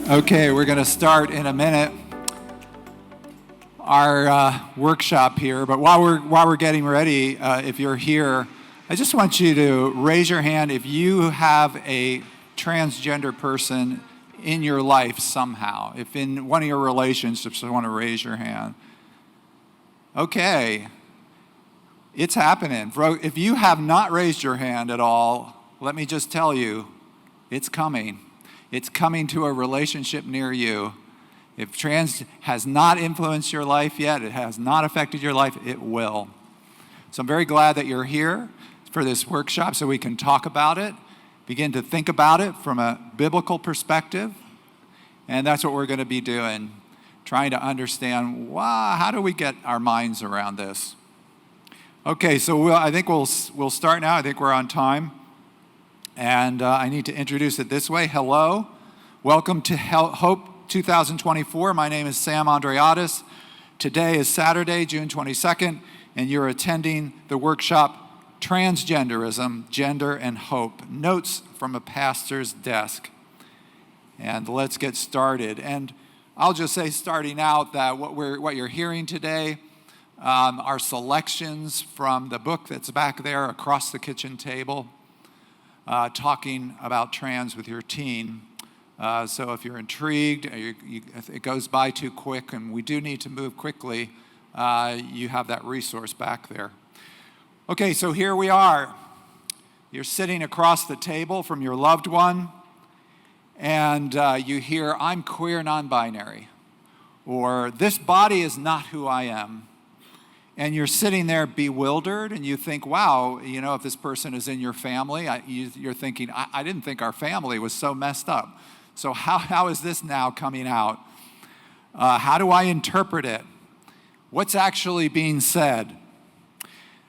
Okay, we're going to start in a minute our workshop here. But while we're getting ready, if you're here, I just want you to raise your hand if you have a transgender person in your life somehow. If in one of your relationships, you want to raise your hand. Okay, it's happening. If you have not raised your hand at all, let me just tell you, it's coming. It's coming to a relationship near you. If trans has not influenced your life yet, it has not affected your life, it will. So I'm very glad that you're here for this workshop so we can talk about it, begin to think about it from a biblical perspective. And that's what we're going to be doing, trying to understand, how do we get our minds around this? Okay, so I think we'll start now. I think we're on time. And I need to introduce it this way. Hello. Welcome to Hope 2024. My name is Sam Andreades. Today is Saturday, June 22nd, and you're attending the workshop Transgenderism, Gender and Hope, Notes from a Pastor's Desk. And let's get started. And I'll just say, starting out, that what you're hearing today are selections from the book that's back there across the kitchen table. Talking about trans with your teen. So if you're intrigued, if it goes by too quick and we do need to move quickly, you have that resource back there. Okay, so here we are. You're sitting across the table from your loved one, and you hear, "I'm queer nonbinary," or "this body is not who I am." And you're sitting there bewildered, and you think, wow, if this person is in your family, you're thinking, I didn't think our family was so messed up. So how is this now coming out? How do I interpret it? What's actually being said?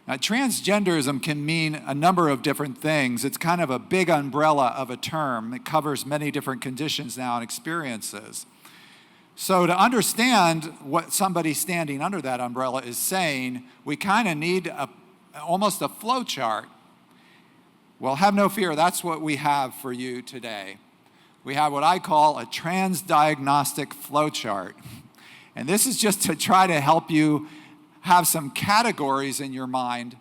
Now, transgenderism can mean a number of different things. It's kind of a big umbrella of a term. It covers many different conditions now and experiences. So to understand what somebody standing under that umbrella is saying, we kind of need almost a flow chart. Well, have no fear, that's what we have for you today. We have what I call a transdiagnostic flow chart. And this is just to try to help you have some categories in your mind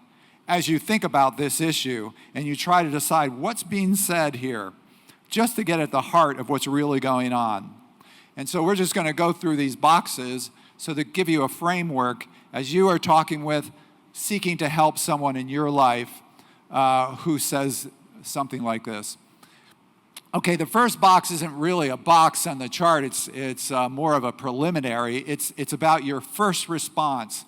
as you think about this issue and you try to decide what's being said here, just to get at the heart of what's really going on. And so we're just going to go through these boxes so to give you a framework as you are talking with, seeking to help someone in your life who says something like this. Okay, the first box isn't really a box on the chart. It's more of a preliminary. It's about your first response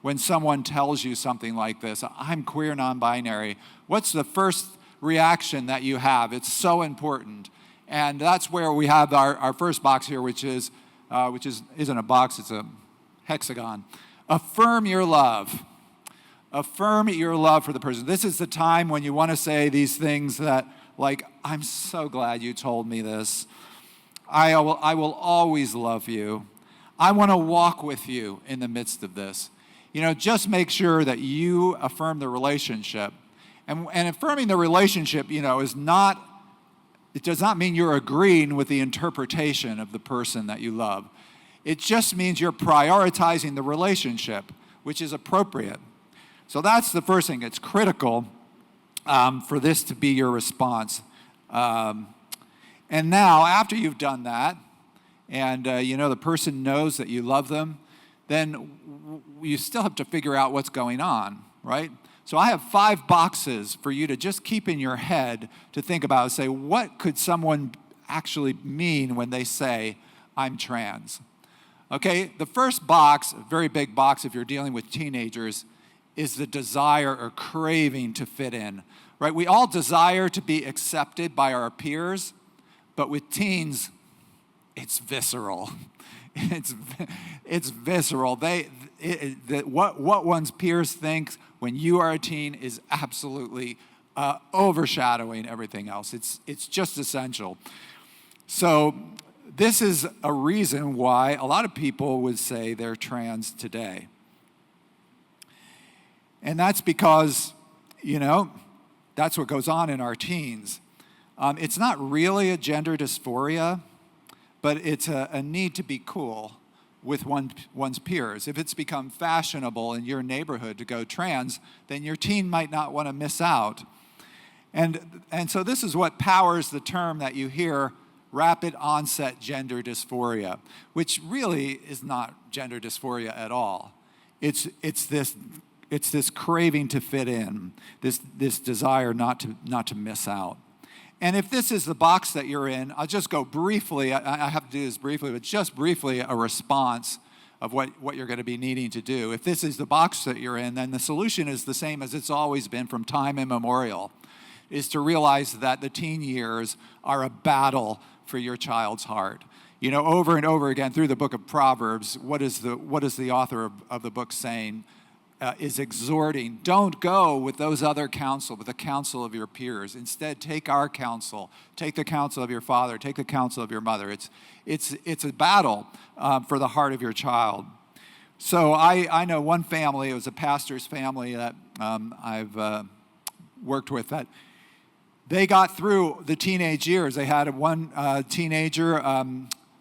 when someone tells you something like this. "I'm queer nonbinary." What's the first reaction that you have? It's so important. And that's where we have our first box here, which isn't a box, it's a hexagon. Affirm your love. Affirm your love for the person. This is the time when you want to say these things that, like, "I'm so glad you told me this. I will always love you. I want to walk with you in the midst of this." Just make sure that you affirm the relationship. And affirming the relationship, it does not mean you're agreeing with the interpretation of the person that you love. It just means you're prioritizing the relationship, which is appropriate. So that's the first thing. It's critical for this to be your response. And now, after you've done that, and the person knows that you love them, then you still have to figure out what's going on, right? So I have 5 boxes for you to just keep in your head to think about and say, what could someone actually mean when they say, "I'm trans"? Okay, the first box, a very big box if you're dealing with teenagers, is the desire or craving to fit in, right? We all desire to be accepted by our peers, but with teens, it's visceral. It's visceral. What one's peers think when you are a teen is absolutely overshadowing everything else. It's just essential. So this is a reason why a lot of people would say they're trans today. And that's because, that's what goes on in our teens. It's not really a gender dysphoria. but it's a need to be cool with one's peers. If it's become fashionable in your neighborhood to go trans, then your teen might not want to miss out. And so this is what powers the term that you hear, rapid onset gender dysphoria, which really is not gender dysphoria at all. It's this craving to fit in, this desire not to miss out. And if this is the box that you're in, I'll just go briefly, I have to do this briefly, but just briefly a response of what you're going to be needing to do. If this is the box that you're in, then the solution is the same as it's always been from time immemorial, is to realize that the teen years are a battle for your child's heart. You know, over and over again through the book of Proverbs, what is the author of the book saying? Is exhorting, don't go with those other counsel, with the counsel of your peers. Instead, take our counsel, take the counsel of your father, take the counsel of your mother. It's a battle for the heart of your child. So I know one family, it was a pastor's family that I've worked with, that they got through the teenage years. They had one teenager,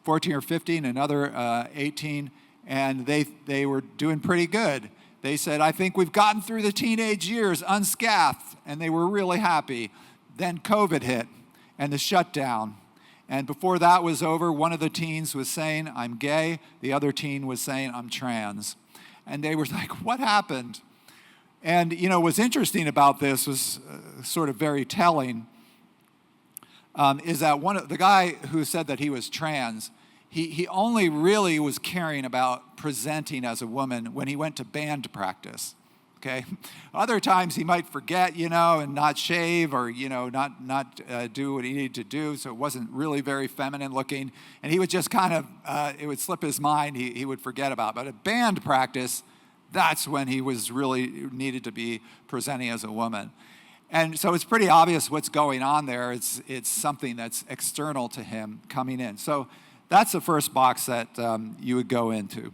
14 or 15, another 18, and they were doing pretty good. They said, I think we've gotten through the teenage years unscathed, and they were really happy. Then COVID hit and the shutdown. And before that was over, one of the teens was saying, I'm gay. The other teen was saying, I'm trans. And they were like, what happened? And, you know, what's interesting about this was sort of very telling, is that the guy who said that he was trans, he only really was caring about presenting as a woman when he went to band practice, okay? Other times he might forget, you know, and not shave or, you know, not do what he needed to do, so it wasn't really very feminine looking. And he would just kind of, it would slip his mind, he would forget about it. But at band practice, that's when he was really needed to be presenting as a woman. And so it's pretty obvious what's going on there. It's something that's external to him coming in. So that's the first box that you would go into.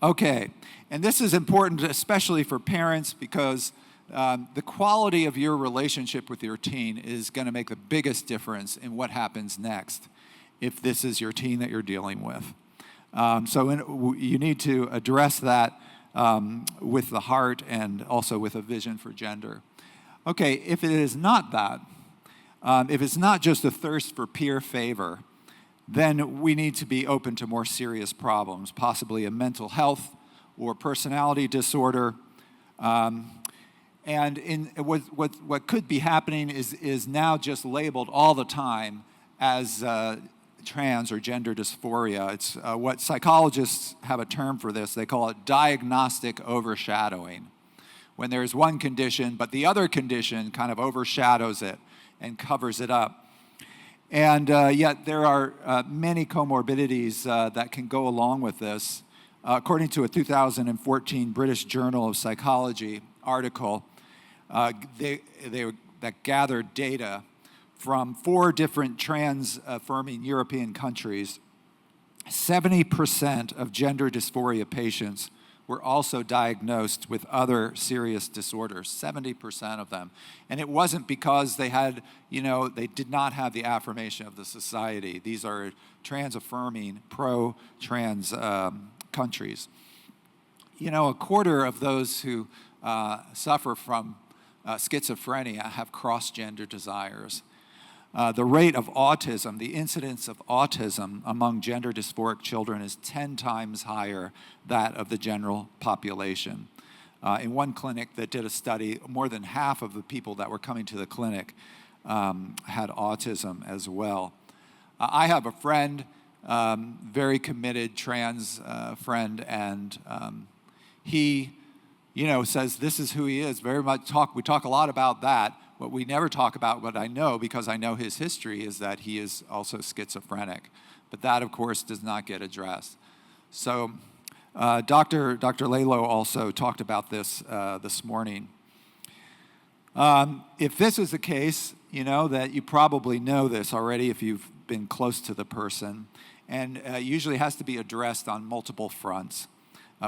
Okay, and this is important especially for parents because the quality of your relationship with your teen is going to make the biggest difference in what happens next if this is your teen that you're dealing with. So you need to address that with the heart and also with a vision for gender. Okay, if it is not that, if it's not just a thirst for peer favor, then we need to be open to more serious problems, possibly a mental health or personality disorder. And what could be happening is now just labeled all the time as trans or gender dysphoria. It's what psychologists have a term for this. They call it diagnostic overshadowing. When there's one condition, but the other condition kind of overshadows it and covers it up. And yet there are many comorbidities that can go along with this. According to a 2014 British Journal of Psychology article, that gathered data from 4 different trans-affirming European countries, 70% of gender dysphoria patients were also diagnosed with other serious disorders, 70% of them. And it wasn't because they had, they did not have the affirmation of the society. These are trans-affirming, pro-trans countries. A quarter of those who suffer from schizophrenia have cross-gender desires. The rate of autism, the incidence of autism among gender dysphoric children is 10 times higher that of the general population. In one clinic that did a study, more than half of the people that were coming to the clinic had autism as well. I have a friend, very committed trans friend, and he, says this is who he is. We talk a lot about that. What we never talk about, what I know, because I know his history, is that he is also schizophrenic. But that, of course, does not get addressed. So Dr. Lalo also talked about this this morning. If this is the case, that you probably know this already if you've been close to the person, and usually has to be addressed on multiple fronts.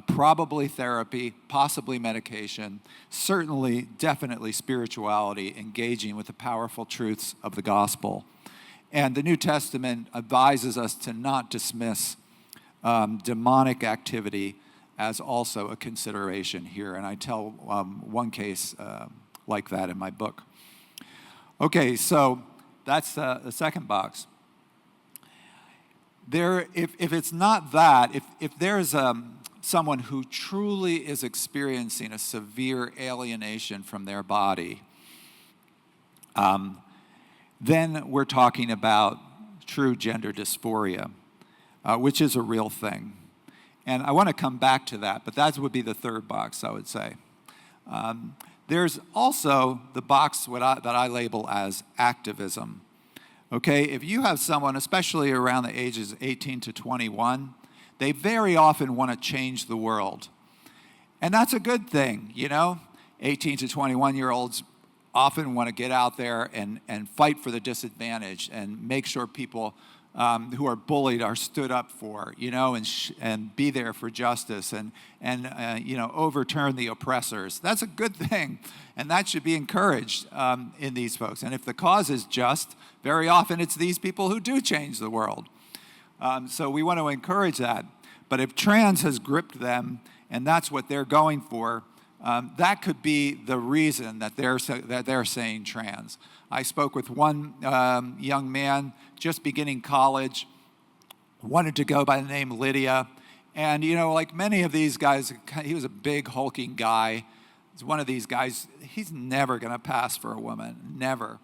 Probably therapy, possibly medication, certainly, definitely spirituality, engaging with the powerful truths of the gospel. And the New Testament advises us to not dismiss demonic activity as also a consideration here. And I tell one case like that in my book. Okay, so that's the second box. If it's not that, if there's someone who truly is experiencing a severe alienation from their body, then we're talking about true gender dysphoria, which is a real thing. And I want to come back to that, but that would be the third box, I would say. There's also the box that I label as activism. Okay, if you have someone, especially around the ages 18 to 21, they very often want to change the world. And that's a good thing, 18 to 21-year-olds often want to get out there and fight for the disadvantaged and make sure people who are bullied are stood up for, and be there for justice and overturn the oppressors. That's a good thing, and that should be encouraged in these folks. And if the cause is just, very often it's these people who do change the world. So we want to encourage that. But if trans has gripped them and that's what they're going for, that could be the reason that they're saying trans. I spoke with one young man just beginning college, wanted to go by the name Lydia. And, like many of these guys, he was a big, hulking guy. He's one of these guys, he's never going to pass for a woman, never.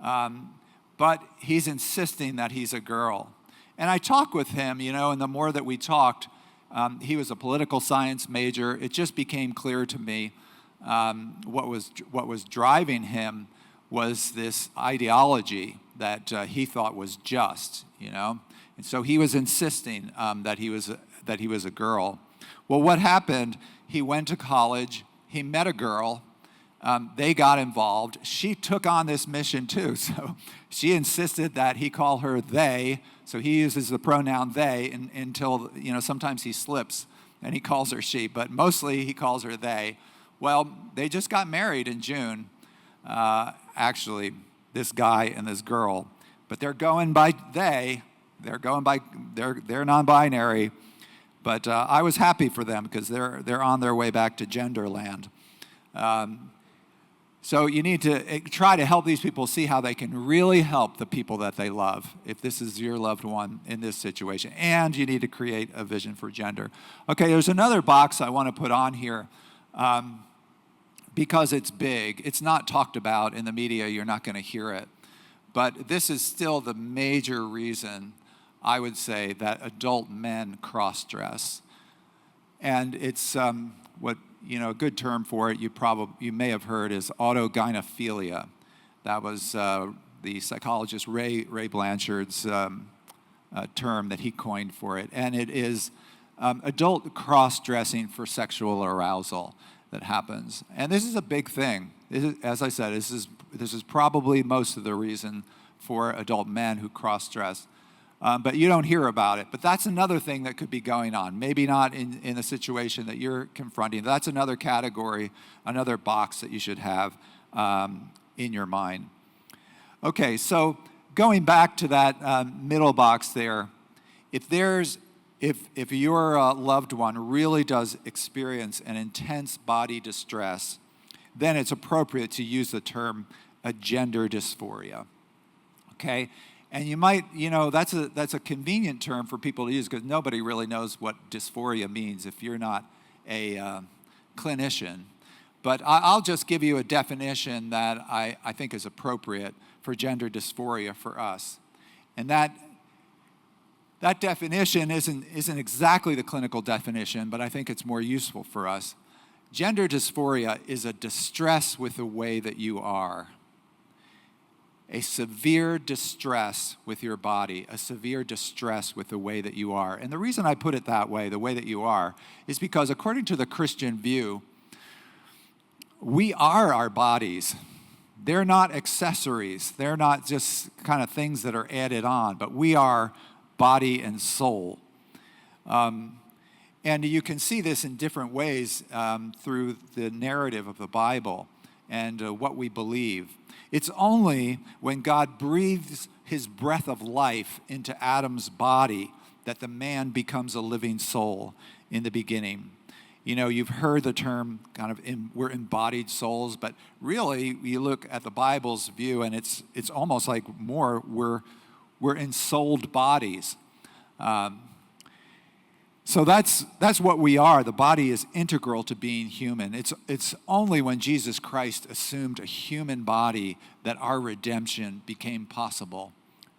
But he's insisting that he's a girl. And I talked with him, and the more that we talked, he was a political science major. It just became clear to me what was driving him was this ideology that he thought was just, And so he was insisting that he was a girl. Well, what happened? He went to college. He met a girl. They got involved. She took on this mission too. So she insisted that he call her they. So he uses the pronoun they until, sometimes he slips and he calls her she, but mostly he calls her they. Well, they just got married in June, actually, this guy and this girl. But they're going by they. They're non-binary. But I was happy for them because they're on their way back to Genderland. So you need to try to help these people see how they can really help the people that they love, if this is your loved one in this situation. And you need to create a vision for gender. Okay, there's another box I want to put on here because it's big. It's not talked about in the media. You're not going to hear it. But this is still the major reason, I would say, that adult men cross-dress. And it's a good term for it you may have heard is autogynephilia. That was the psychologist Ray Blanchard's term that he coined for it. And it is adult cross-dressing for sexual arousal that happens. And this is a big thing. As I said, this is probably most of the reason for adult men who cross-dress. But you don't hear about it. But that's another thing that could be going on. Maybe not in the situation that you're confronting. That's another category, another box that you should have in your mind. Okay, so going back to that middle box there, if your loved one really does experience an intense body distress, then it's appropriate to use the term a gender dysphoria. Okay? And you might, that's a convenient term for people to use because nobody really knows what dysphoria means if you're not a clinician. But I'll just give you a definition that I think is appropriate for gender dysphoria for us. And that definition isn't exactly the clinical definition, but I think it's more useful for us. Gender dysphoria is a distress with the way that you are. A severe distress with your body, a severe distress with the way that you are. And the reason I put it that way, the way that you are, is because according to the Christian view, we are our bodies. They're not accessories. They're not just kind of things that are added on, but we are body and soul. And you can see this in different ways through the narrative of the Bible. and what we believe. It's only when God breathes his breath of life into Adam's body that the man becomes a living soul in the beginning. You know, you've heard the term we're embodied souls, but really you look at the Bible's view and it's almost like we're ensouled bodies. So that's what we are. The body is integral to being human. It's only when Jesus Christ assumed a human body that our redemption became possible.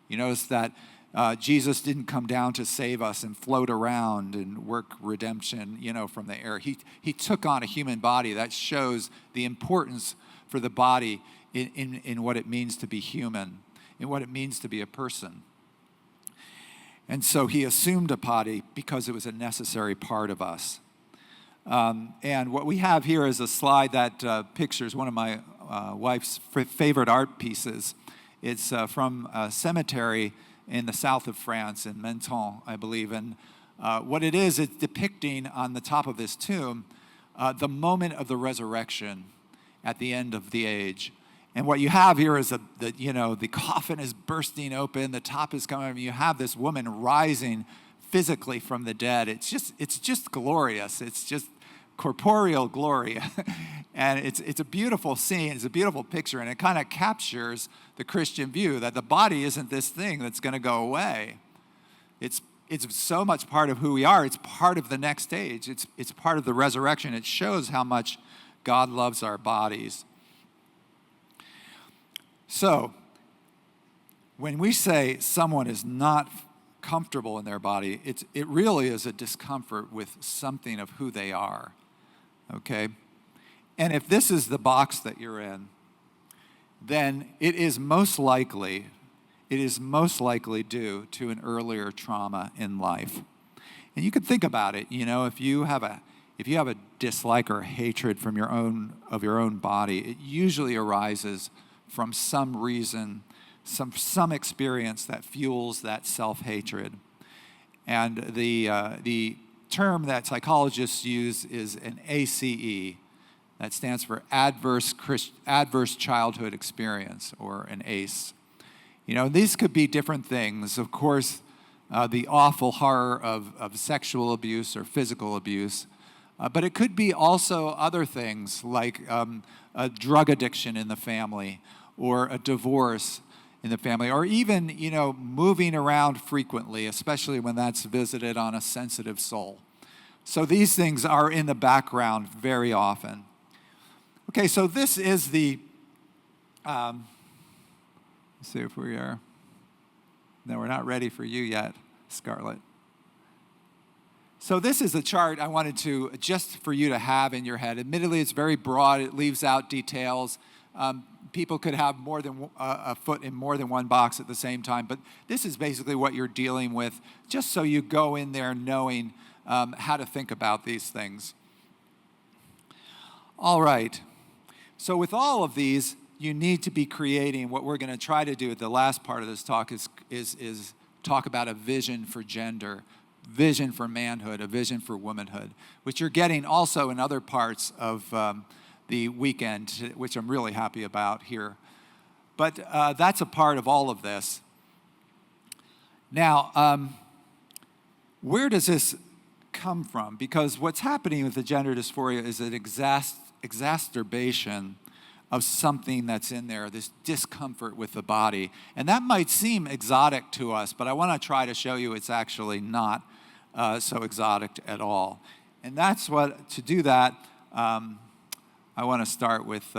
You notice that Jesus didn't come down to save us and float around and work redemption, from the air. He took on a human body. That shows the importance for the body in what it means to be human, in what it means to be a person. And so he assumed a body because it was a necessary part of us. And what we have here is a slide that pictures one of my wife's favorite art pieces. It's from a cemetery in the south of France, in Menton, I believe. And what it is, it's depicting on the top of this tomb the moment of the resurrection at the end of the age. And what you have here is the coffin is bursting open, the top is coming, and you have this woman rising physically from the dead. It's just glorious. It's just corporeal glory. And it's a beautiful scene, it's a beautiful picture, and it kind of captures the Christian view that the body isn't this thing that's going to go away. It's so much part of who we are. It's part of the next stage. It's part of the resurrection. It shows how much God loves our bodies. So, when we say someone is not comfortable in their body, it really is a discomfort with something of who they are, okay? And if this is the box that you're in, then it is most likely due to an earlier trauma in life. And you can think about it, if you have a dislike or hatred from your own body, it usually arises from some reason, some experience that fuels that self-hatred. And the term that psychologists use is an ACE. That stands for adverse childhood experience, or an ACE. These could be different things. Of course, the awful horror of sexual abuse or physical abuse. But it could be also other things like a drug addiction in the family, or a divorce in the family, or even, moving around frequently, especially when that's visited on a sensitive soul. So these things are in the background very often. Okay, so this is the, let's see if we are, no, we're not ready for you yet, Scarlett. So this is a chart I wanted to, just for you to have in your head. Admittedly, it's very broad, it leaves out details. People could have more than a foot in more than one box at the same time, but this is basically what you're dealing with, just so you go in there knowing how to think about these things. All right, so with all of these, you need to be creating. What we're going to try to do at the last part of this talk is talk about a vision for gender, vision for manhood, a vision for womanhood, which you're getting also in other parts of the weekend, which I'm really happy about here. But that's a part of all of this. Now, where does this come from? Because what's happening with the gender dysphoria is an exacerbation of something that's in there, this discomfort with the body. And that might seem exotic to us, but I want to try to show you it's actually not so exotic at all. And that's what, to do that, I want to start with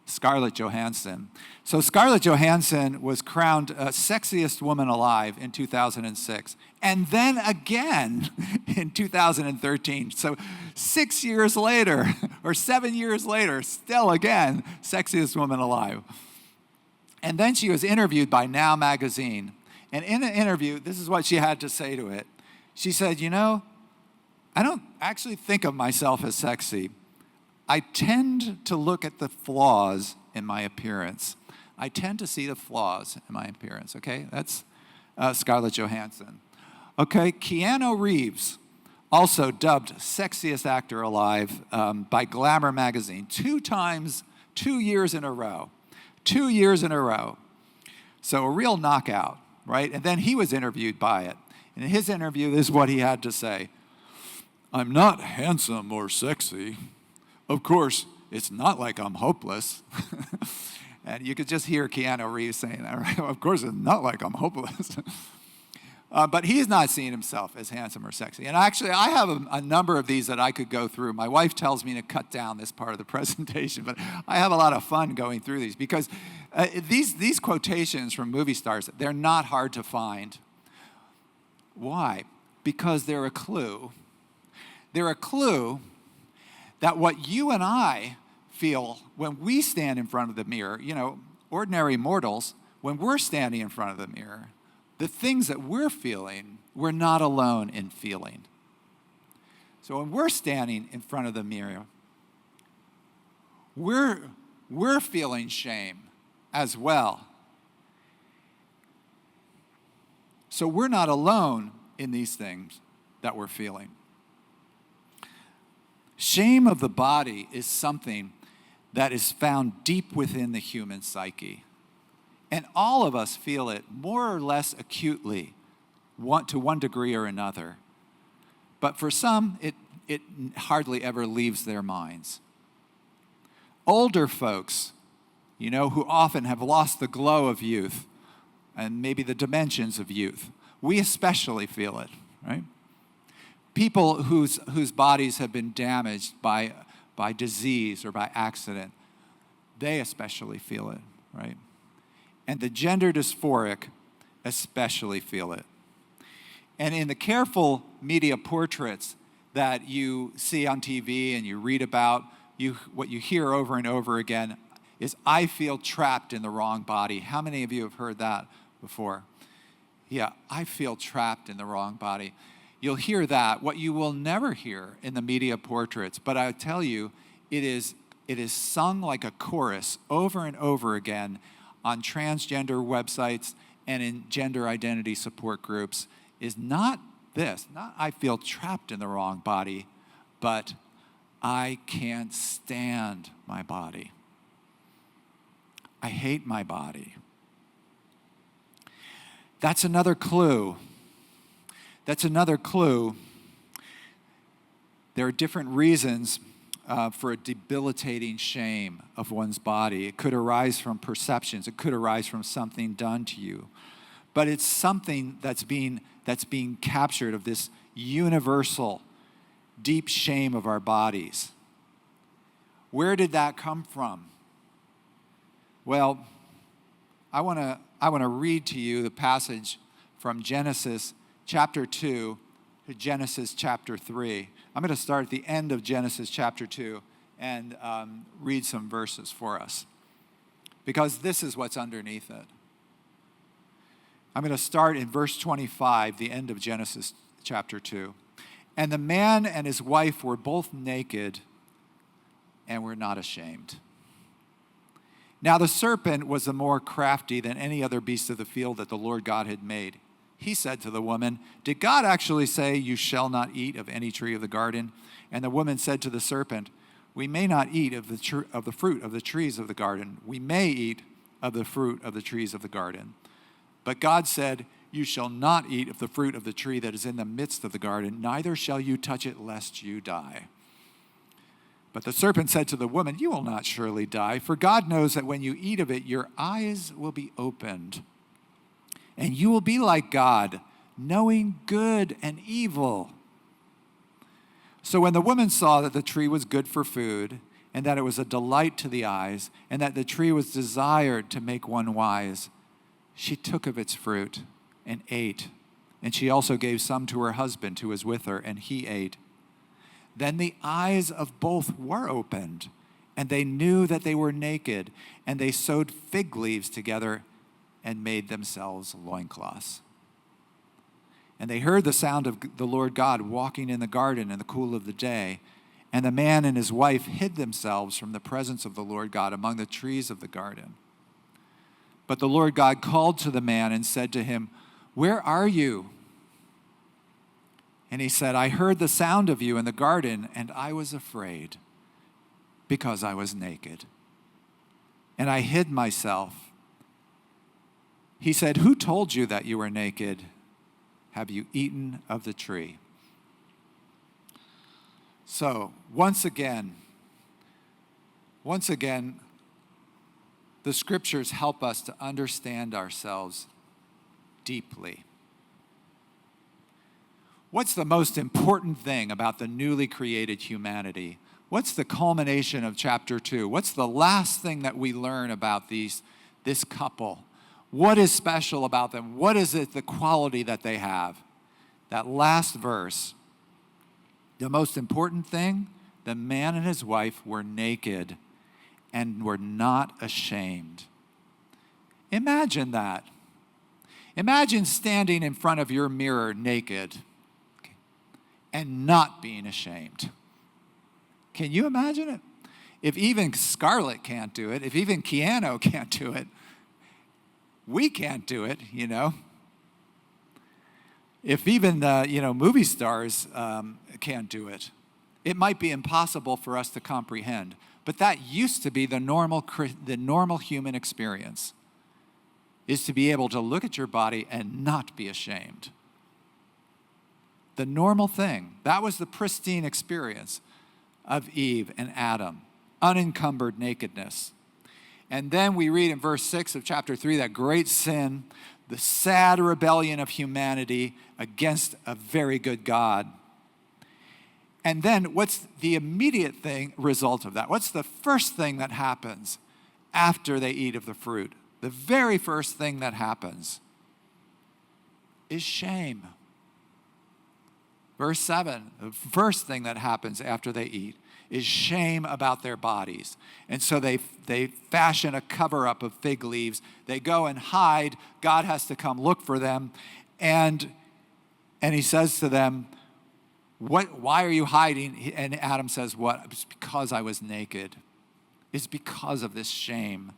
Scarlett Johansson. So Scarlett Johansson was crowned sexiest woman alive in 2006, and then again in 2013. So 6 years later, or 7 years later, still again, sexiest woman alive. And then she was interviewed by Now magazine. And in an interview, this is what she had to say to it. She said, I don't actually think of myself as sexy. I tend to look at the flaws in my appearance. I tend to see the flaws in my appearance, okay? That's Scarlett Johansson. Okay, Keanu Reeves. Also dubbed sexiest actor alive by Glamour magazine 2 years in a row. 2 years in a row. So a real knockout, right? And then he was interviewed by it. And in his interview, this is what he had to say. I'm not handsome or sexy. Of course, it's not like I'm hopeless. And you could just hear Keanu Reeves saying that, right? Of course, it's not like I'm hopeless. But he's not seeing himself as handsome or sexy. And actually, I have a number of these that I could go through. My wife tells me to cut down this part of the presentation, but I have a lot of fun going through these because these quotations from movie stars, they're not hard to find. Why? Because they're a clue. They're a clue that what you and I feel when we stand in front of the mirror, ordinary mortals, when we're standing in front of the mirror, the things that we're feeling, we're not alone in feeling. So when we're standing in front of the mirror, we're feeling shame as well. So we're not alone in these things that we're feeling. Shame of the body is something that is found deep within the human psyche. And all of us feel it more or less acutely, to one degree or another. But for some, it hardly ever leaves their minds. Older folks, who often have lost the glow of youth and maybe the dimensions of youth, we especially feel it, right? People whose bodies have been damaged by disease or by accident, they especially feel it, right? And the gender dysphoric especially feel it. And in the careful media portraits that you see on TV and you read about, what you hear over and over again is, I feel trapped in the wrong body. How many of you have heard that before? Yeah, I feel trapped in the wrong body. You'll hear that. What you will never hear in the media portraits, but I tell you, it is sung like a chorus over and over again on transgender websites and in gender identity support groups, is not I feel trapped in the wrong body, but I can't stand my body. I hate my body. That's another clue. There are different reasons for a debilitating shame of one's body. It could arise from perceptions. It could arise from something done to you. But it's something that's being captured of this universal, deep shame of our bodies. Where did that come from? Well, I want to read to you the passage from Genesis chapter 2 to Genesis chapter 3. I'm going to start at the end of Genesis chapter 2 and read some verses for us, because this is what's underneath it. I'm going to start in verse 25, the end of Genesis chapter 2. And the man and his wife were both naked and were not ashamed. Now the serpent was the more crafty than any other beast of the field that the Lord God had made. He said to the woman, did God actually say, you shall not eat of any tree of the garden? And the woman said to the serpent, we may not eat of the fruit of the trees of the garden. We may eat of the fruit of the trees of the garden. But God said, you shall not eat of the fruit of the tree that is in the midst of the garden, neither shall you touch it, lest you die. But the serpent said to the woman, you will not surely die, for God knows that when you eat of it, your eyes will be opened, and you will be like God, knowing good and evil. So when the woman saw that the tree was good for food, and that it was a delight to the eyes, and that the tree was desired to make one wise, she took of its fruit and ate. And she also gave some to her husband who was with her, and he ate. Then the eyes of both were opened, and they knew that they were naked, and they sewed fig leaves together and made themselves loincloths. And they heard the sound of the Lord God walking in the garden in the cool of the day. And the man and his wife hid themselves from the presence of the Lord God among the trees of the garden. But the Lord God called to the man and said to him, where are you? And he said, I heard the sound of you in the garden, and I was afraid because I was naked. And I hid myself. He said, who told you that you were naked? Have you eaten of the tree? So, once again, the scriptures help us to understand ourselves deeply. What's the most important thing about the newly created humanity? What's the culmination of chapter 2? What's the last thing that we learn about this couple? What is special about them? What is it, the quality that they have? That last verse, the most important thing, the man and his wife were naked and were not ashamed. Imagine that. Imagine standing in front of your mirror naked and not being ashamed. Can you imagine it? If even Scarlett can't do it, if even Keanu can't do it, we can't do it, you know. If even movie stars can't do it, it might be impossible for us to comprehend. But that used to be the normal human experience, is to be able to look at your body and not be ashamed. The normal thing. That was the pristine experience of Eve and Adam, unencumbered nakedness. And then we read in verse 6 of chapter 3 that great sin, the sad rebellion of humanity against a very good God. And then what's the immediate result of that? What's the first thing that happens after they eat of the fruit? The very first thing that happens is shame. Verse 7, the first thing that happens after they eat is shame about their bodies. And so they fashion a cover-up of fig leaves. They go and hide. God has to come look for them. And he says to them, why are you hiding? And Adam says, what? It's because I was naked. It's because of this shame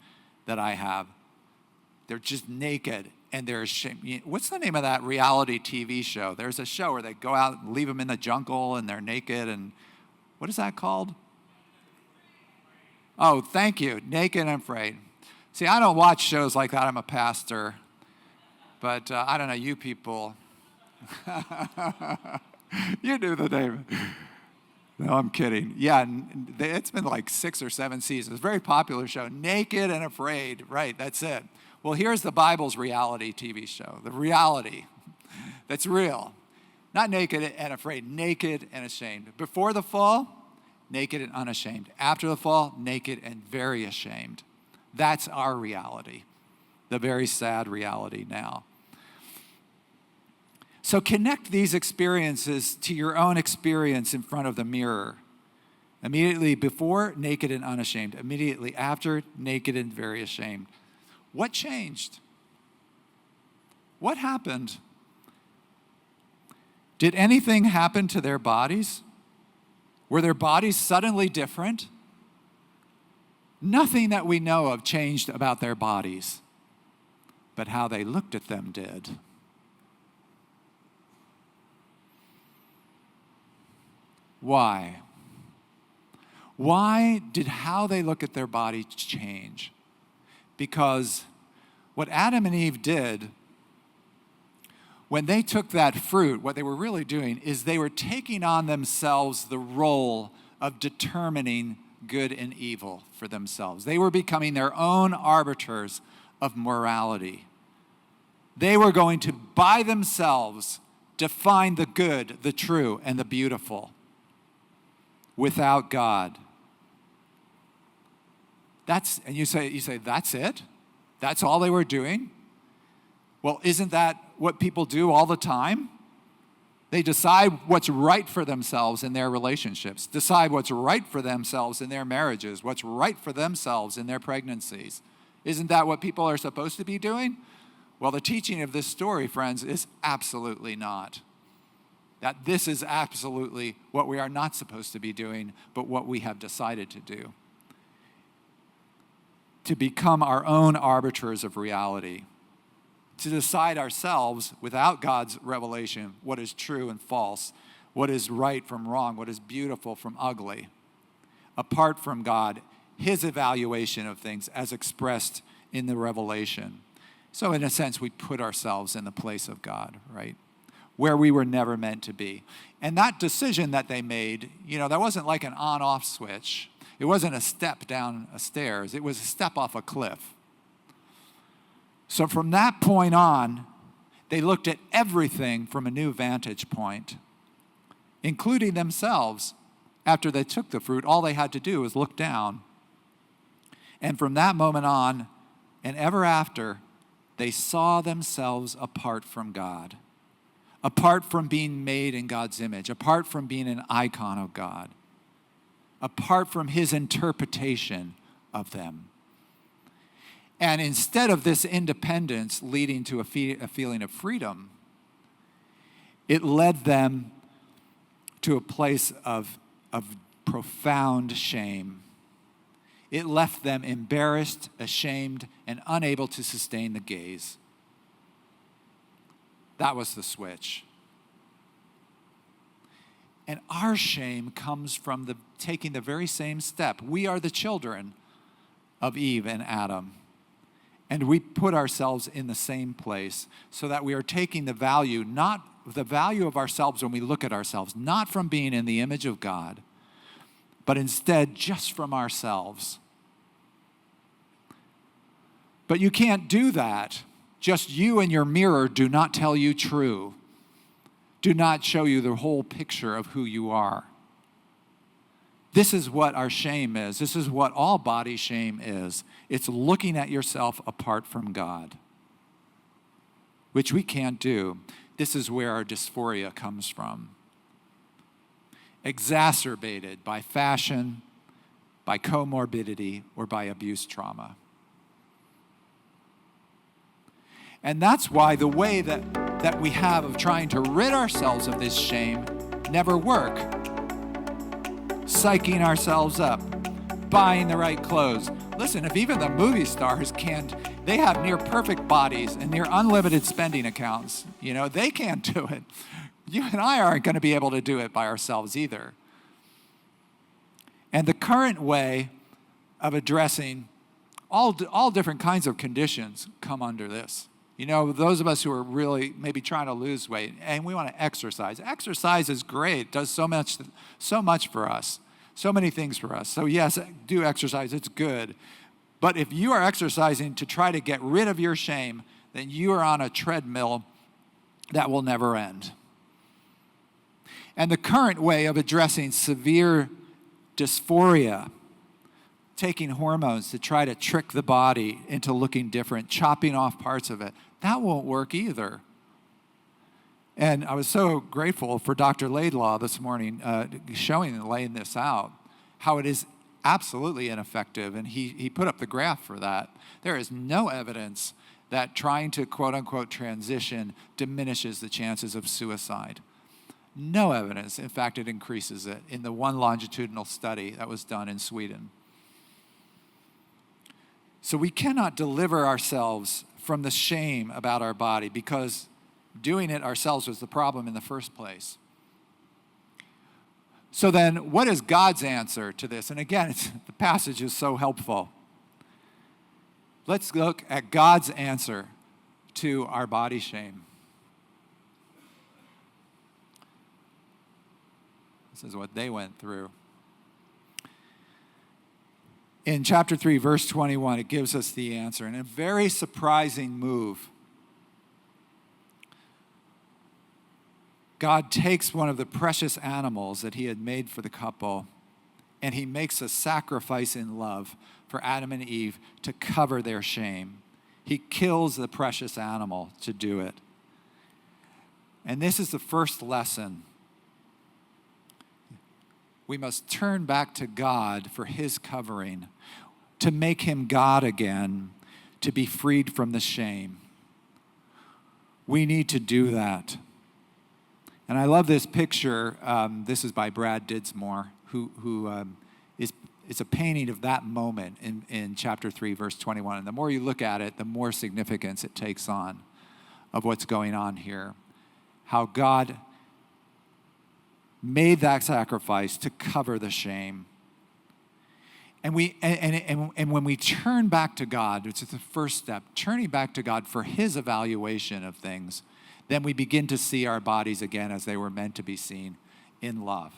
that I have. They're just naked and they're ashamed. What's the name of that reality TV show? There's a show where they go out and leave them in the jungle and they're naked, and what is that called? Oh, thank you. Naked and Afraid. See, I don't watch shows like that. I'm a pastor. But I don't know, you people. You knew the name. No, I'm kidding. Yeah, it's been like 6 or 7 seasons. Very popular show. Naked and Afraid. Right, that's it. Well, here's the Bible's reality TV show. The reality that's real. Not naked and afraid, naked and ashamed. Before the fall, naked and unashamed. After the fall, naked and very ashamed. That's our reality, the very sad reality now. So connect these experiences to your own experience in front of the mirror. Immediately before, naked and unashamed. Immediately after, naked and very ashamed. What changed? What happened? Did anything happen to their bodies? Were their bodies suddenly different? Nothing that we know of changed about their bodies, but how they looked at them did. Why? Why did how they look at their bodies change? Because what Adam and Eve did when they took that fruit, what they were really doing is they were taking on themselves the role of determining good and evil for themselves. They were becoming their own arbiters of morality. They were going to, by themselves, define the good, the true, and the beautiful without God. And you say, that's it? That's all they were doing? Well, isn't that what people do all the time? They decide what's right for themselves in their relationships, decide what's right for themselves in their marriages, what's right for themselves in their pregnancies. Isn't that what people are supposed to be doing? Well, the teaching of this story, friends, is absolutely not. That this is absolutely what we are not supposed to be doing, but what we have decided to do. To become our own arbiters of reality. to decide ourselves without God's revelation what is true and false, what is right from wrong, what is beautiful from ugly, apart from God, his evaluation of things as expressed in the revelation. So in a sense, we put ourselves in the place of God, right? Where we were never meant to be. And that decision that they made, that wasn't like an on-off switch. It wasn't a step down a stairs. It was a step off a cliff. So from that point on, they looked at everything from a new vantage point, including themselves. After they took the fruit, all they had to do was look down. And from that moment on, and ever after, they saw themselves apart from God, apart from being made in God's image, apart from being an icon of God, apart from his interpretation of them. And instead of this independence leading to a feeling of freedom, it led them to a place of profound shame. It left them embarrassed, ashamed, and unable to sustain the gaze. That was the switch. And our shame comes from taking the very same step. We are the children of Eve and Adam. And we put ourselves in the same place so that we are taking the value, not the value of ourselves when we look at ourselves, not from being in the image of God, but instead just from ourselves. But you can't do that. Just you and your mirror do not tell you true, do not show you the whole picture of who you are. This is what our shame is. This is what all body shame is. It's looking at yourself apart from God, which we can't do. This is where our dysphoria comes from. Exacerbated by fashion, by comorbidity, or by abuse trauma. And that's why the way that we have of trying to rid ourselves of this shame never work. Psyching ourselves up, buying the right clothes. Listen, if even the movie stars they have near perfect bodies and near unlimited spending accounts, they can't do it. You and I aren't going to be able to do it by ourselves either. And the current way of addressing all different kinds of conditions come under this. Those of us who are really maybe trying to lose weight and we want to exercise. Exercise is great, does so much for us, so many things for us. So yes, do exercise, it's good. But if you are exercising to try to get rid of your shame, then you are on a treadmill that will never end. And the current way of addressing severe dysphoria, taking hormones to try to trick the body into looking different, chopping off parts of it, that won't work either. And I was so grateful for Dr. Laidlaw this morning showing and laying this out, how it is absolutely ineffective. And he put up the graph for that. There is no evidence that trying to quote unquote transition diminishes the chances of suicide. No evidence. In fact, it increases it in the one longitudinal study that was done in Sweden. So we cannot deliver ourselves from the shame about our body because doing it ourselves was the problem in the first place. So then, what is God's answer to this? And again, the passage is so helpful. Let's look at God's answer to our body shame. This is what they went through. In chapter 3, verse 21, it gives us the answer. And a very surprising move. God takes one of the precious animals that he had made for the couple, and he makes a sacrifice in love for Adam and Eve to cover their shame. He kills the precious animal to do it. And this is the first lesson. We must turn back to God for his covering, to make him God again, to be freed from the shame. We need to do that. And I love this picture. This is by Brad Didsmore, it's a painting of that moment in chapter 3, verse 21. And the more you look at it, the more significance it takes on. of what's going on here. How God made that sacrifice to cover the shame. And when we turn back to God, which is the first step, turning back to God for his evaluation of things, then we begin to see our bodies again as they were meant to be seen, in love.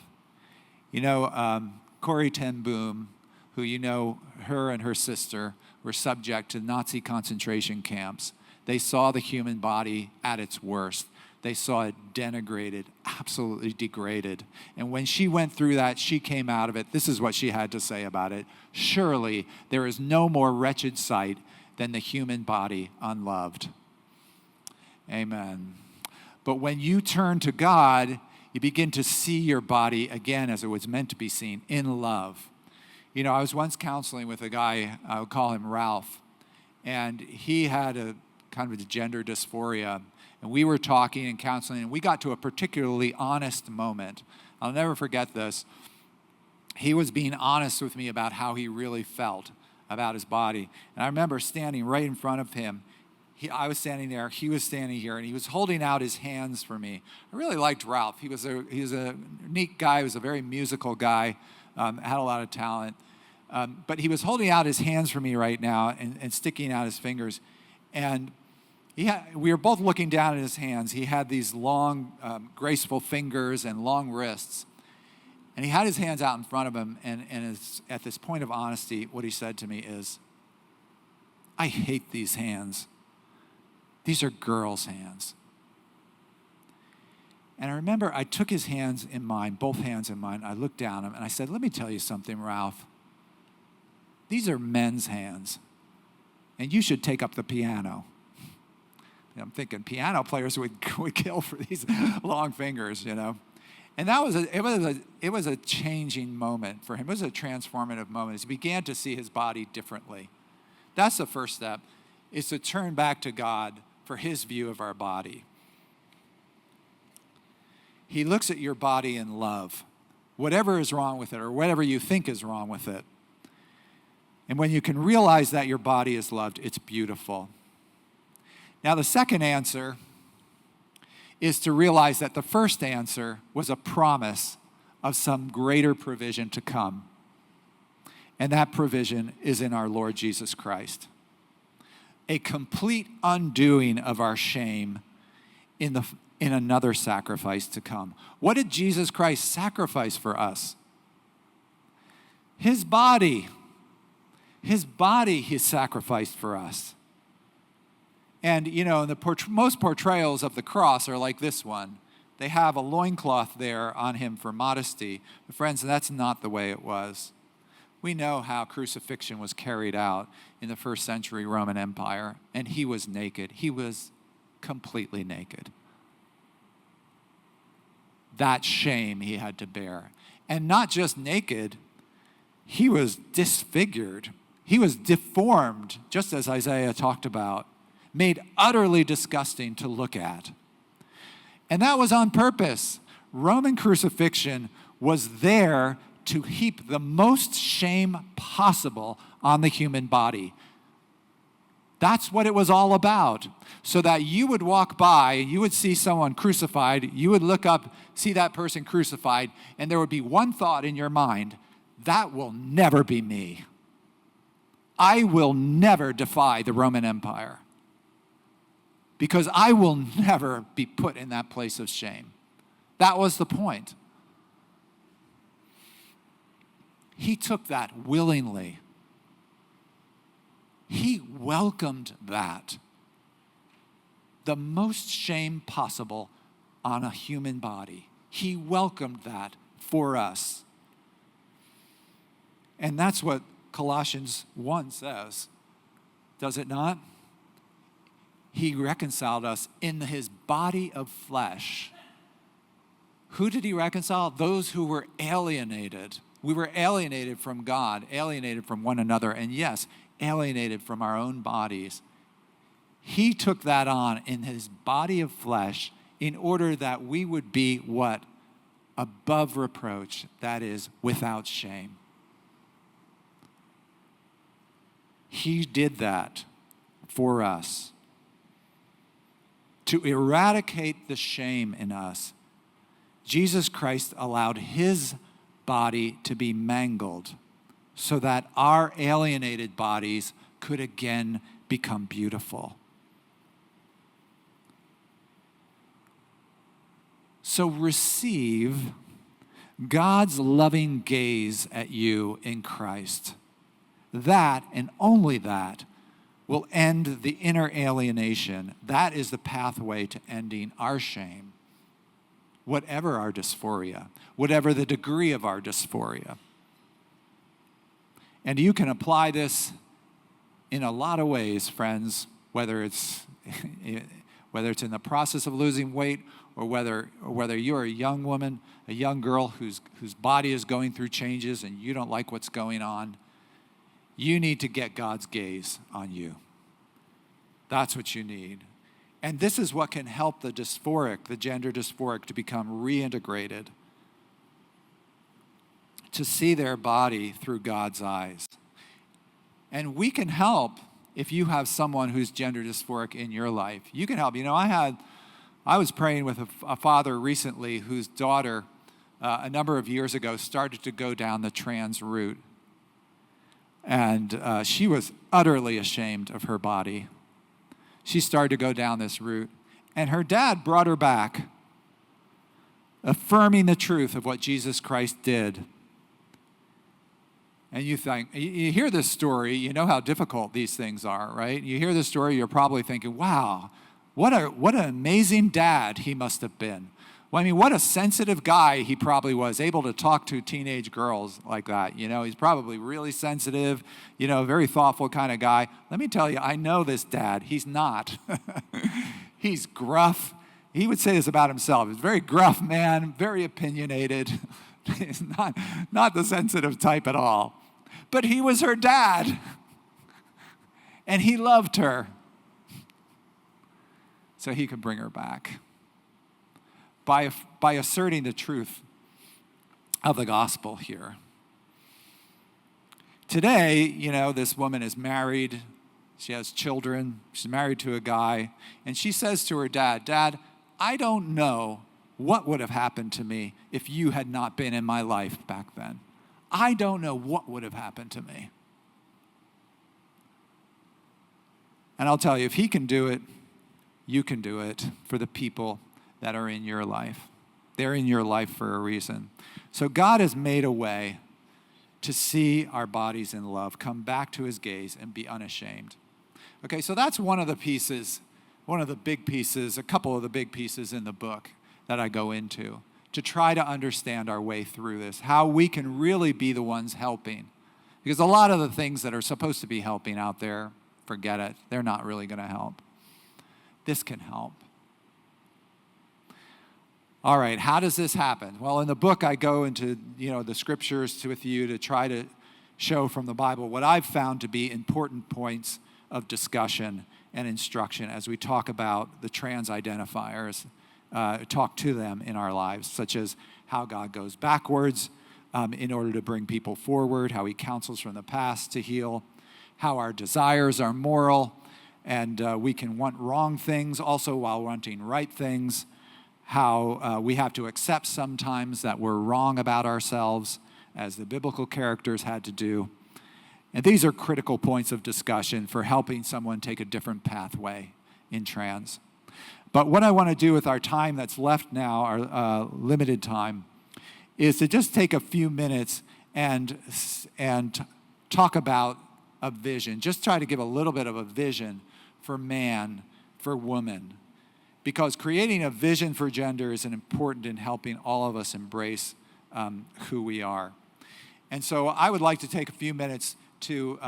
You know, Corrie ten Boom, who you know, her and her sister were subject to Nazi concentration camps. They saw the human body at its worst. They saw it denigrated, absolutely degraded. And when she went through that, she came out of it. This is what she had to say about it. Surely there is no more wretched sight than the human body unloved. Amen. But when you turn to God, you begin to see your body again as it was meant to be seen, in love. You know, I was once counseling with a guy, I would call him Ralph, and he had a kind of a gender dysphoria. And we were talking and counseling, and we got to a particularly honest moment. I'll never forget this. He was being honest with me about how he really felt about his body. And I remember standing right in front of him. I was standing there, he was standing here, and he was holding out his hands for me. I really liked Ralph. He was a neat guy. He was a very musical guy, had a lot of talent. But he was holding out his hands for me right now and sticking out his fingers. And we were both looking down at his hands. He had these long, graceful fingers and long wrists. And he had his hands out in front of him. And at this point of honesty, what he said to me is, I hate these hands. These are girls' hands. And I remember I took his hands in mine, both hands in mine. I looked down at him and I said, let me tell you something, Ralph. These are men's hands. And you should take up the piano. I'm thinking piano players would kill for these long fingers, you know. And it was a changing moment for him. It was a transformative moment as he began to see his body differently. That's the first step, is to turn back to God for his view of our body. He looks at your body in love, whatever is wrong with it or whatever you think is wrong with it. And when you can realize that your body is loved, it's beautiful. Now, the second answer is to realize that the first answer was a promise of some greater provision to come. And that provision is in our Lord Jesus Christ. A complete undoing of our shame in another sacrifice to come. What did Jesus Christ sacrifice for us? His body. His body he sacrificed for us. And, you know, most portrayals of the cross are like this one. They have a loincloth there on him for modesty. But friends, that's not the way it was. We know how crucifixion was carried out in the first century Roman Empire, and he was naked. He was completely naked. That shame he had to bear. And not just naked, he was disfigured. He was deformed, just as Isaiah talked about, made utterly disgusting to look at. And that was on purpose. Roman crucifixion was there to heap the most shame possible on the human body. That's what it was all about. So that you would walk by, you would see someone crucified, you would look up, see that person crucified, and there would be one thought in your mind, that will never be me. I will never defy the Roman Empire, because I will never be put in that place of shame. That was the point. He took that willingly. He welcomed that. The most shame possible on a human body. He welcomed that for us. And that's what Colossians 1 says, does it not? He reconciled us in his body of flesh. Who did he reconcile? Those who were alienated. We were alienated from God, alienated from one another, and yes, alienated from our own bodies. He took that on in his body of flesh in order that we would be what? Above reproach, that is, without shame. He did that for us. to eradicate the shame in us, Jesus Christ allowed his body to be mangled so that our alienated bodies could again become beautiful. So receive God's loving gaze at you in Christ. That, and only that, will end the inner alienation. That is the pathway to ending our shame, whatever our dysphoria, whatever the degree of our dysphoria. And you can apply this in a lot of ways, friends, whether it's in the process of losing weight, or whether you're a young woman, a young girl whose body is going through changes and you don't like what's going on. You need to get God's gaze on you. That's what you need. And this is what can help the gender dysphoric, to become reintegrated, to see their body through God's eyes. And we can help if you have someone who's gender dysphoric in your life. You can help. I was praying with a father recently whose daughter, a number of years ago, started to go down the trans route. And she was utterly ashamed of her body. She started to go down this route. And her dad brought her back, affirming the truth of what Jesus Christ did. And you hear this story, you know how difficult these things are, right? You hear this story, you're probably thinking, wow, what an amazing dad he must have been. Well, I mean, what a sensitive guy he probably was, able to talk to teenage girls like that. He's probably really sensitive, a very thoughtful kind of guy. Let me tell you, I know this dad. He's not. He's gruff. He would say this about himself. He's a very gruff man, very opinionated. He's not the sensitive type at all. But he was her dad. And he loved her. So he could bring her back. By asserting the truth of the gospel here. Today, this woman is married. She has children. She's married to a guy. And she says to her dad, "Dad, I don't know what would have happened to me if you had not been in my life back then. I don't know what would have happened to me." And I'll tell you, if he can do it, you can do it for the people that are in your life. They're in your life for a reason. So God has made a way to see our bodies in love, come back to his gaze, and be unashamed. Okay, so that's one of the pieces, one of the big pieces, a couple of the big pieces in the book that I go into to try to understand our way through this, how we can really be the ones helping. Because a lot of the things that are supposed to be helping out there, forget it. They're not really going to help. This can help. All right, how does this happen? Well, in the book, I go into the scriptures with you to try to show from the Bible what I've found to be important points of discussion and instruction as we talk about the trans identifiers, talk to them in our lives, such as how God goes backwards in order to bring people forward, how he counsels from the past to heal, how our desires are moral, and we can want wrong things also while wanting right things, how we have to accept sometimes that we're wrong about ourselves, as the biblical characters had to do. And these are critical points of discussion for helping someone take a different pathway in trans. But what I want to do with our time that's left now, our limited time, is to just take a few minutes and talk about a vision. Just try to give a little bit of a vision for man, for woman. Because creating a vision for gender is important in helping all of us embrace who we are. And so I would like to take a few minutes to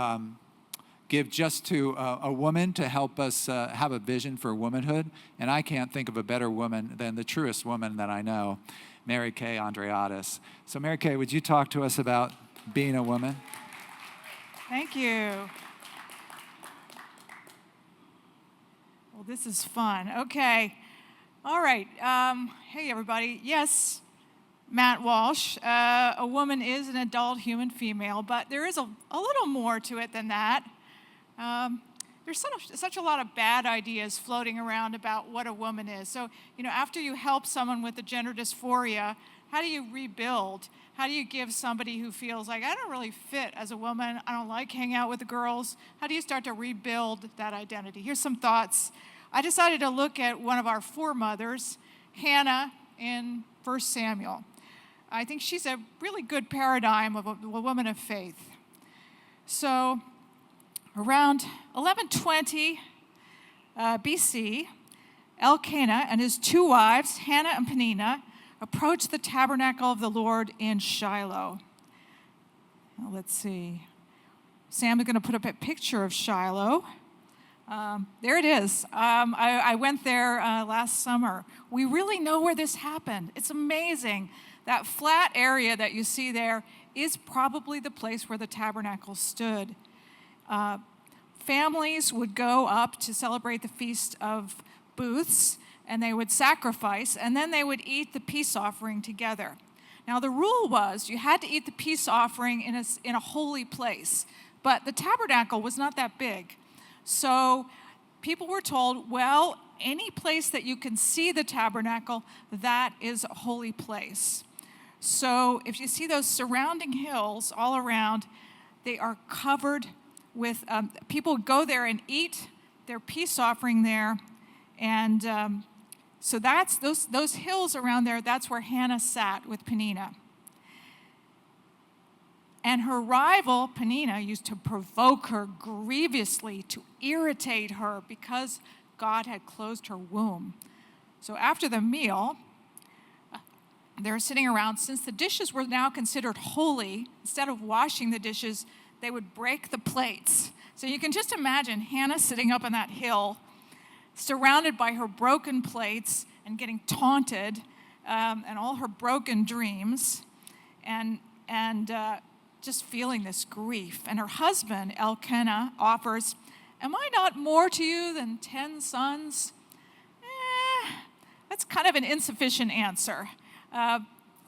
give just to a woman to help us have a vision for womanhood. And I can't think of a better woman than the truest woman that I know, Mary Kay Andreades. So Mary Kay, would you talk to us about being a woman? Thank you. Well, this is fun. Okay. All right. Hey, everybody. Yes, Matt Walsh. A woman is an adult human female, but there is a little more to it than that. there's such a lot of bad ideas floating around about what a woman is. So, after you help someone with the gender dysphoria, how do you rebuild? How do you give somebody who feels like, I don't really fit as a woman, I don't like hanging out with the girls, how do you start to rebuild that identity? Here's some thoughts. I decided to look at one of our foremothers, Hannah, in 1 Samuel. I think she's a really good paradigm of a woman of faith. So, around 1120 BC, Elkanah and his two wives, Hannah and Peninnah, approached the tabernacle of the Lord in Shiloh. Now, let's see. Sam is going to put up a picture of Shiloh. There it is. I went there last summer. We really know where this happened. It's amazing. That flat area that you see there is probably the place where the tabernacle stood. Families would go up to celebrate the Feast of Booths, and they would sacrifice, and then they would eat the peace offering together. Now, the rule was you had to eat the peace offering in a holy place, but the tabernacle was not that big. So people were told, well, any place that you can see the tabernacle, that is a holy place. So if you see those surrounding hills all around, they are covered with, people would go there and eat their peace offering there. And so that's those hills around there, that's where Hannah sat with Peninnah. And her rival, Peninnah, used to provoke her grievously, to irritate her because God had closed her womb. So after the meal, they were sitting around. Since the dishes were now considered holy, instead of washing the dishes, they would break the plates. So you can just imagine Hannah sitting up on that hill, surrounded by her broken plates and getting taunted, and all her broken dreams, and just feeling this grief. And her husband, Elkanah, offers, "Am I not more to you than 10 sons?" That's kind of an insufficient answer.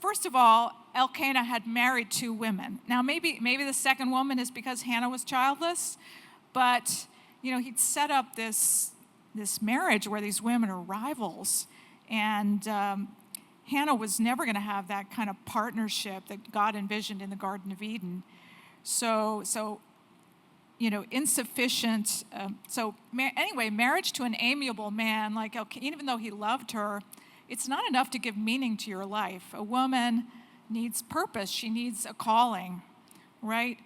First of all, Elkanah had married 2 women. Now, maybe the second woman is because Hannah was childless, but he'd set up this marriage where these women are rivals, and Hannah was never going to have that kind of partnership that God envisioned in the Garden of Eden. So insufficient. Anyway, marriage to an amiable man, like Elkanah, even though he loved her, it's not enough to give meaning to your life. A woman needs purpose. She needs a calling, right?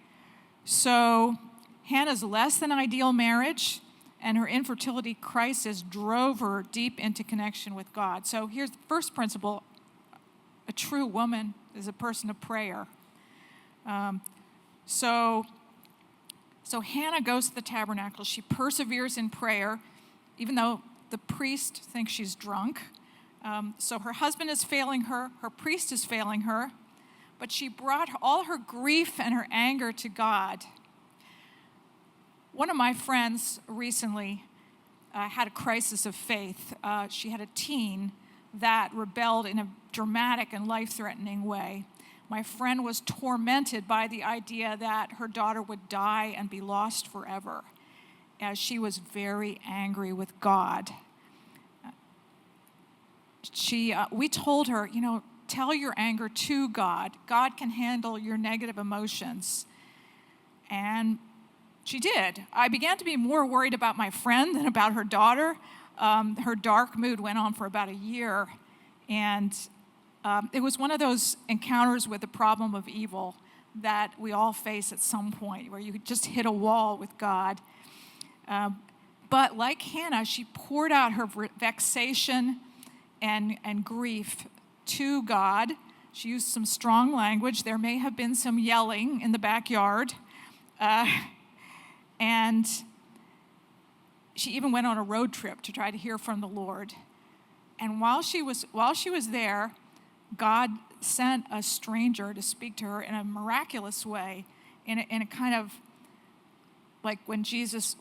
So Hannah's less than ideal marriage and her infertility crisis drove her deep into connection with God. So here's the first principle. A true woman is a person of prayer. So Hannah goes to the tabernacle. She perseveres in prayer, even though the priest thinks she's drunk. So her husband is failing her, her priest is failing her, but she brought all her grief and her anger to God. One of my friends recently had a crisis of faith. She had a teen that rebelled in a dramatic and life-threatening way. My friend was tormented by the idea that her daughter would die and be lost forever, as she was very angry with God. We told her, tell your anger to God. God can handle your negative emotions. And she did. I began to be more worried about my friend than about her daughter. Her dark mood went on for about a year. And it was one of those encounters with the problem of evil that we all face at some point, where you just hit a wall with God. But like Hannah, she poured out her vexation and grief to God. She used some strong language. There may have been some yelling in the backyard. And she even went on a road trip to try to hear from the Lord. And while she was there, God sent a stranger to speak to her in a miraculous way, in a kind of like when Jesus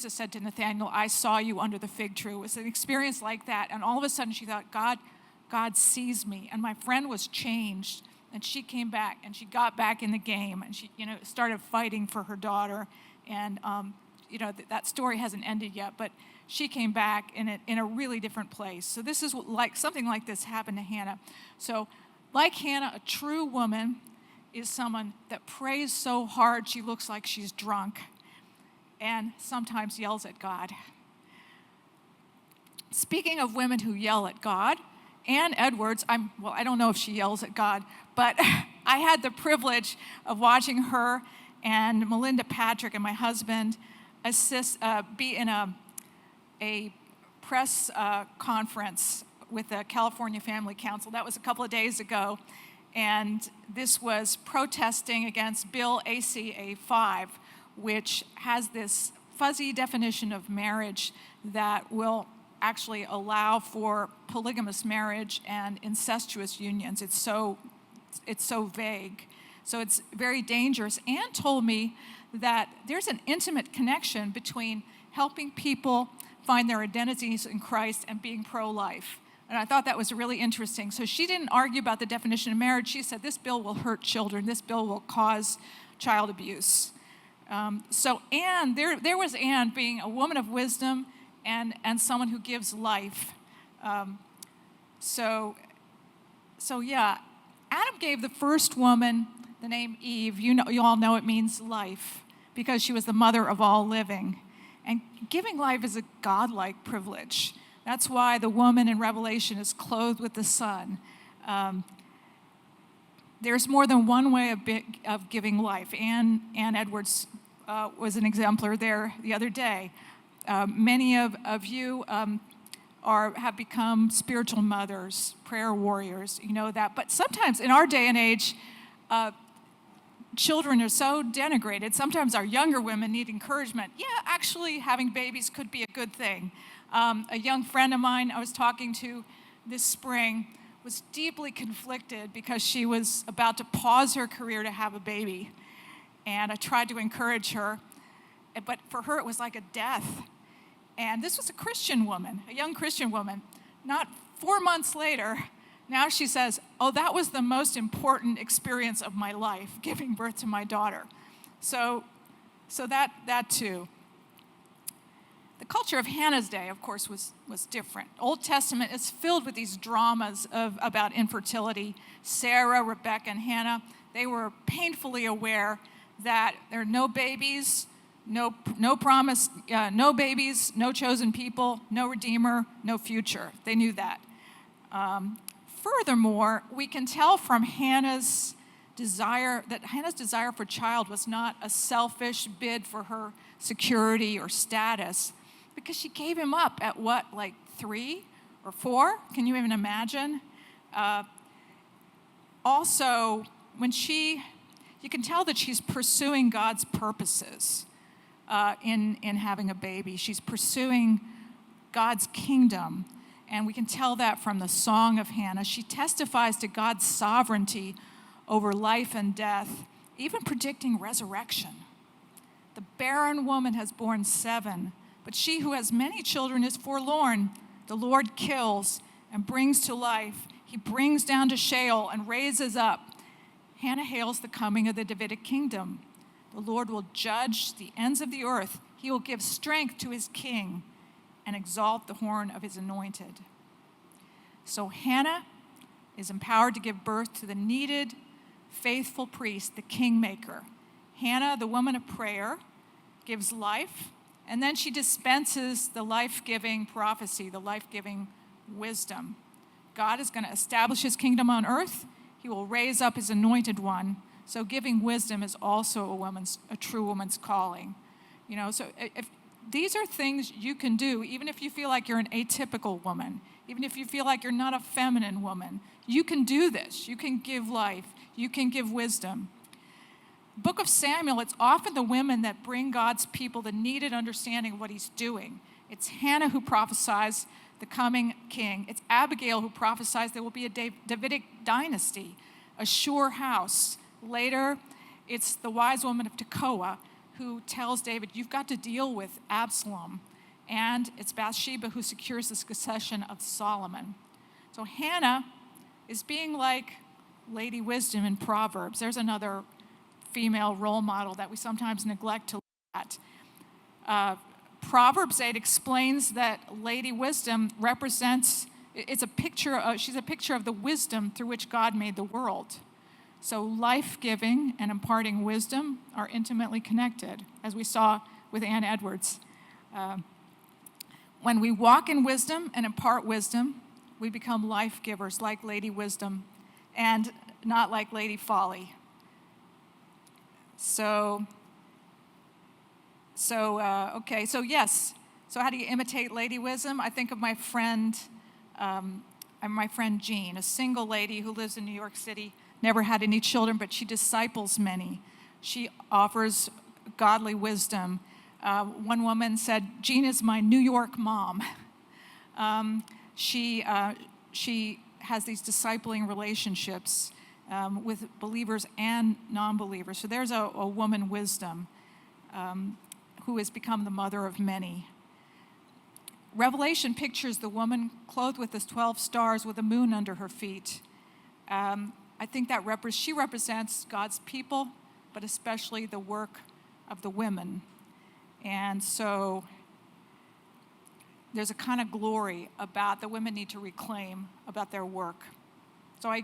said to Nathanael, "I saw you under the fig tree." It was an experience like that. And all of a sudden she thought, God sees me. And my friend was changed. And she came back and she got back in the game and she, started fighting for her daughter. And, that story hasn't ended yet, but she came back in a really different place. So this is like something like this happened to Hannah. So like Hannah, a true woman is someone that prays so hard she looks like she's drunk and sometimes yells at God. Speaking of women who yell at God, Ann Edwards, I don't know if she yells at God, but I had the privilege of watching her and Melinda Patrick and my husband be in a press conference with the California Family Council. That was a couple of days ago, and this was protesting against Bill ACA 5, which has this fuzzy definition of marriage that will actually allow for polygamous marriage and incestuous unions. It's so vague. So it's very dangerous. Anne told me that there's an intimate connection between helping people find their identities in Christ and being pro-life. And I thought that was really interesting. So she didn't argue about the definition of marriage. She said, this bill will hurt children. This bill will cause child abuse. So Anne, there was Anne being a woman of wisdom and someone who gives life. So yeah, Adam gave the first woman the name Eve. You all know it means life because she was the mother of all living. And giving life is a godlike privilege. That's why the woman in Revelation is clothed with the sun. There's more than one way of giving life. Ann Edwards was an exemplar there the other day. Many of you have become spiritual mothers, prayer warriors, you know that. But sometimes in our day and age, children are so denigrated. Sometimes our younger women need encouragement. Yeah, actually having babies could be a good thing. A young friend of mine I was talking to this spring was deeply conflicted because she was about to pause her career to have a baby. And I tried to encourage her, but for her it was like a death. And this was a Christian woman, a young Christian woman. Not 4 months later, now she says, oh, that was the most important experience of my life, giving birth to my daughter. So that too. The culture of Hannah's day, of course, was different. Old Testament is filled with these dramas about infertility. Sarah, Rebecca, and Hannah, they were painfully aware that there are no babies, no promise, no babies, no chosen people, no redeemer, no future. They knew that. Furthermore, we can tell from Hannah's desire for child was not a selfish bid for her security or status, because she gave him up at what, like 3 or 4? Can you even imagine? Also, you can tell that she's pursuing God's purposes in having a baby. She's pursuing God's kingdom, and we can tell that from the Song of Hannah. She testifies to God's sovereignty over life and death, even predicting resurrection. The barren woman has borne 7, but she who has many children is forlorn. The Lord kills and brings to life. He brings down to Sheol and raises up. Hannah hails the coming of the Davidic kingdom. The Lord will judge the ends of the earth. He will give strength to his king and exalt the horn of his anointed. So Hannah is empowered to give birth to the needed, faithful priest, the kingmaker. Hannah, the woman of prayer, gives life, and then she dispenses the life-giving prophecy, the life-giving wisdom. God is going to establish his kingdom on earth. He will raise up his anointed one. So giving wisdom is also a true woman's calling. So if these are things you can do, even if you feel like you're an atypical woman, even if you feel like you're not a feminine woman, you can do this. You can give life. You can give wisdom. Book of Samuel, it's often the women that bring God's people the needed understanding of what he's doing. It's Hannah who prophesies the coming king. It's Abigail who prophesies there will be a Davidic dynasty, a sure house. Later, it's the wise woman of Tekoa who tells David, you've got to deal with Absalom. And it's Bathsheba who secures the succession of Solomon. So Hannah is being like Lady Wisdom in Proverbs. There's another female role model that we sometimes neglect to look at. Proverbs 8 explains that Lady Wisdom represents, she's a picture of the wisdom through which God made the world. So life-giving and imparting wisdom are intimately connected, as we saw with Andreades. When we walk in wisdom and impart wisdom, we become life-givers like Lady Wisdom and not like Lady Folly. So yes. So how do you imitate Lady Wisdom? I think of my friend Jean, a single lady who lives in New York City, never had any children, but she disciples many. She offers godly wisdom. One woman said, Jean is my New York mom. She has these discipling relationships with believers and non-believers. So there's a woman wisdom who has become the mother of many. Revelation pictures the woman clothed with the 12 stars with the moon under her feet. I think that she represents God's people, but especially the work of the women. And so there's a kind of glory about the women need to reclaim about their work. So I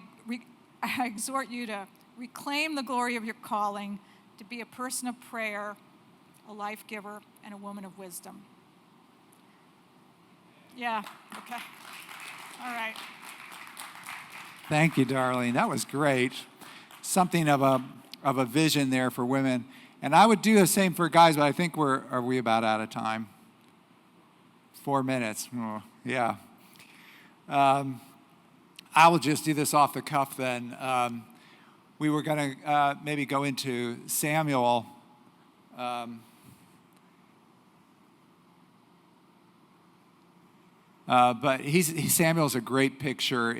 exhort you to reclaim the glory of your calling, to be a person of prayer, a life giver, and a woman of wisdom. Yeah, okay. All right. Thank you, Darlene. That was great. Something of a vision there for women. And I would do the same for guys, but I think are we about out of time? 4 minutes. Oh, yeah. I will just do this off the cuff then. We were going to maybe go into Samuel. But Samuel's a great picture.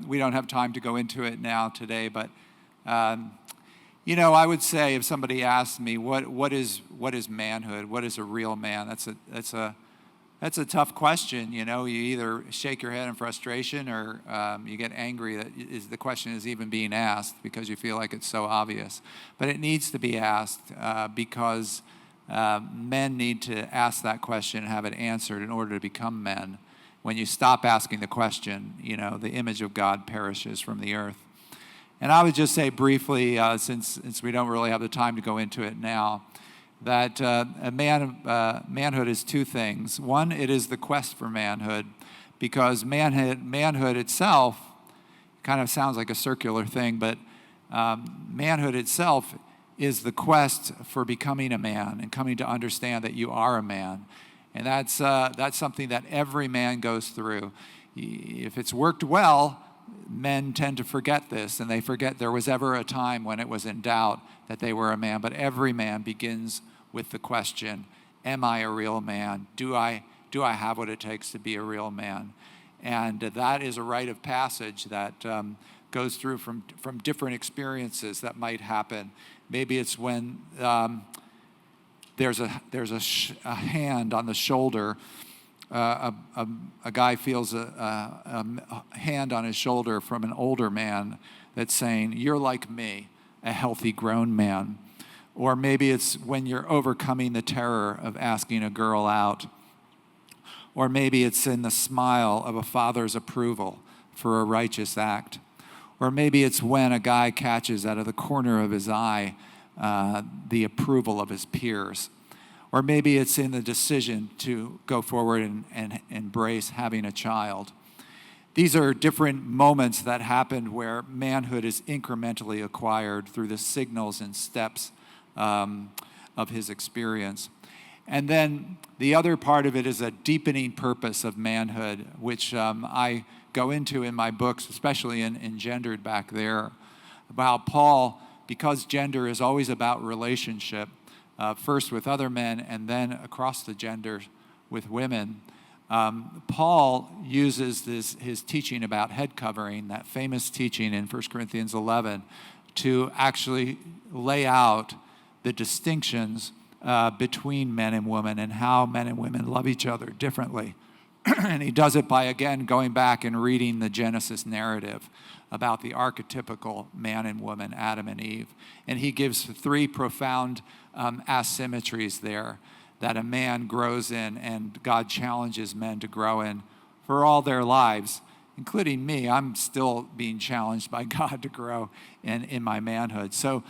We don't have time to go into it now today, but I would say if somebody asked me what is manhood, what is a real man, that's a tough question. You either shake your head in frustration or you get angry that the question is even being asked because you feel like it's so obvious. But it needs to be asked because men need to ask that question and have it answered in order to become men. When you stop asking the question, the image of God perishes from the earth. And I would just say briefly, since we don't really have the time to go into it now, that manhood is two things. One, it is the quest for manhood, because manhood itself kind of sounds like a circular thing, but manhood itself is the quest for becoming a man and coming to understand that you are a man. And that's something that every man goes through. If it's worked well, men tend to forget this, and they forget there was ever a time when it was in doubt that they were a man. But every man begins with the question, am I a real man? Do I have what it takes to be a real man? And that is a rite of passage that goes through from different experiences that might happen. Maybe it's when there's a hand on the shoulder. A guy feels a hand on his shoulder from an older man that's saying, you're like me, a healthy grown man. Or maybe it's when you're overcoming the terror of asking a girl out. Or maybe it's in the smile of a father's approval for a righteous act. Or maybe it's when a guy catches out of the corner of his eye the approval of his peers. Or maybe it's in the decision to go forward and embrace having a child. These are different moments that happened where manhood is incrementally acquired through the signals and steps of his experience. And then the other part of it is a deepening purpose of manhood, which I go into in my books, especially in enGendered back there, about Paul, because gender is always about relationship, first with other men and then across the genders with women. Paul uses his teaching about head covering, that famous teaching in 1 Corinthians 11, to actually lay out the distinctions between men and women and how men and women love each other differently. And he does it by, again, going back and reading the Genesis narrative about the archetypical man and woman, Adam and Eve. And he gives three profound asymmetries there that a man grows in and God challenges men to grow in for all their lives, including me. I'm still being challenged by God to grow in my manhood. So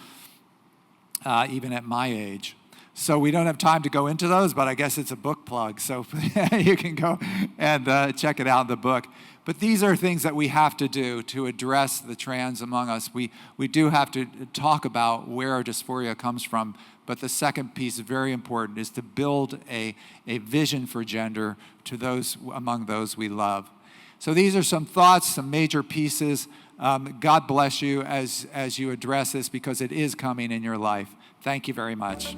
even at my age. So we don't have time to go into those, but I guess it's a book plug. So you can go and check it out in the book. But these are things that we have to do to address the trans among us. We do have to talk about where our dysphoria comes from. But the second piece, very important, is to build a vision for gender to those among those we love. So these are some thoughts, some major pieces. God bless you as you address this, because it is coming in your life. Thank you very much.